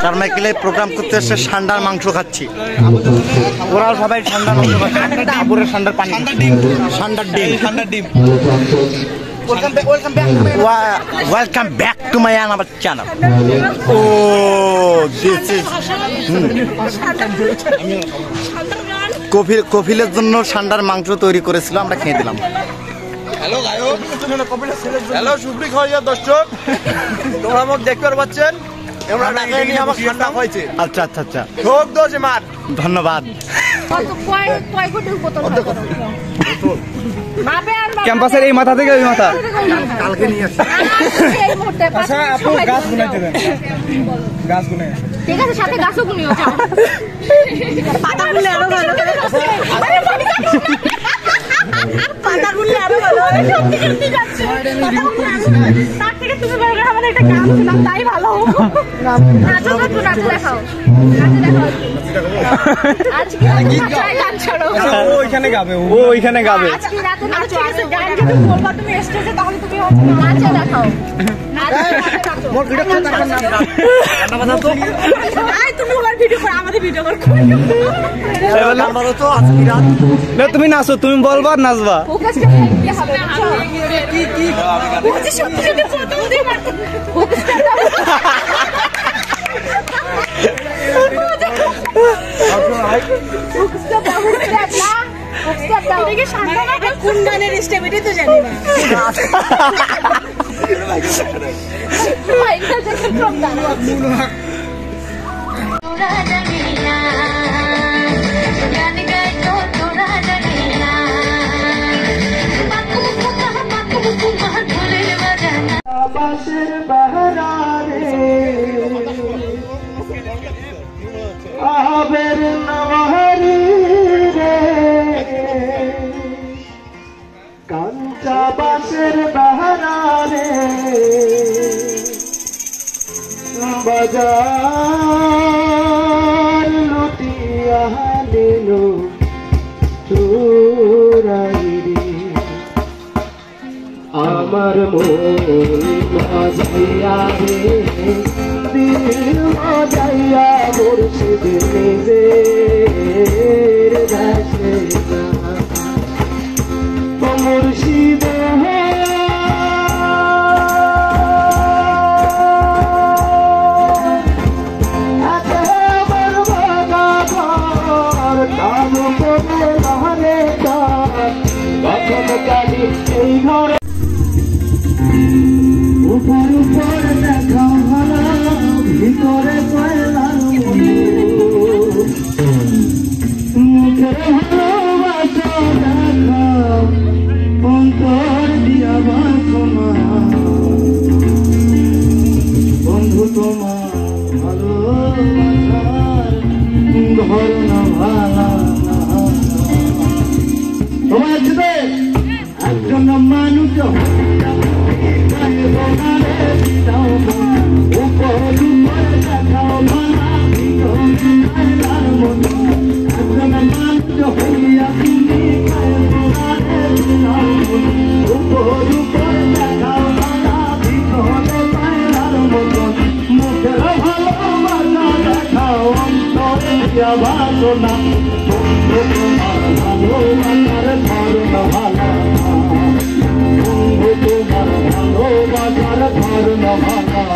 কারমাইকেলে programme করতে এসে ষান্ডার মাংস খাচ্ছি। ওরাও সবাই ষান্ডার মাংস খাচ্ছে, আবুরের ষান্ডার পানি, ষান্ডার ডিম। Welcome back to my channel. Oh, this is কফিলের জন্য ষান্ডার মাংস তৈরি করেছিল, আমরা খেয়ে দিলাম। হ্যালো গায়ক, হ্যালো সুপ্রিয় খাওয়া দর্শক, তোমরা আমাকে দেখতে পাচ্ছেন। আচ্ছা আচ্ছা আচ্ছা, ধন্যবাদ। ক্যাম্পাসের এই মাথা থেকে ওই মাথা কালকে নিয়ে আসছি। ঠিক আছে, সাথে গাছও গুনিও যাও। পাতা গুলো আরো ভালো, পাতা গুলো আরো ভালো, সত্যি সত্যি যাচ্ছে। তার থেকে তুমি বললে আমাদের একটা গান শোনাও, তাই ভালো। নাচো নাচো নাচো দেখাও, নাচো দেখাও। আজকে গান ছাড়ো, ও ওইখানে গাবে, ও ওইখানে গাবে। আজকে রাতে নাচো, আছে গান যদি বলবা তুমি স্টেজে, তাহলে তুমি নাচো দেখাও। মোর ভিডিও করতে পারবেন না, গান বাজাও তো। আই তুমি ওর ভিডিও করে আমাদের ভিডিও কর। গান বাজাও তো আজকে রাত। না তুমি নাচো, তুমি বলবা আর নাচবা। ফোকাস করতে হবে। কি কি বুঝি সত্যি সত্যি ফটো দিয়ে মারতে ফোকাস করতে হবে। কোন গানের স্টেপ এটাই তো জানি না। আবের নওয়ারি রে কাঞ্চা বাসের বাহারে বাজার লুটিয়া নিল চোরাই রে আমার মন বাজাইয়া রে দিল বাজাইয়া মুর্শিদ নিজের দাসে মুর্শিদ এই ঘরে উপর উপর দেখা ভালো, ভিতরে কয়লার মুখের ভালোবাসা দেখা, অন্তর দিয়া বাসনা বন্ধু তোমার ভালোবাসার ধরনা ভালা। তোমার সাথে একজন মানুষ বাসনা ভালোবাসার ধরনা ভালা, তোমার ভালোবাসার ধরনা ভালা।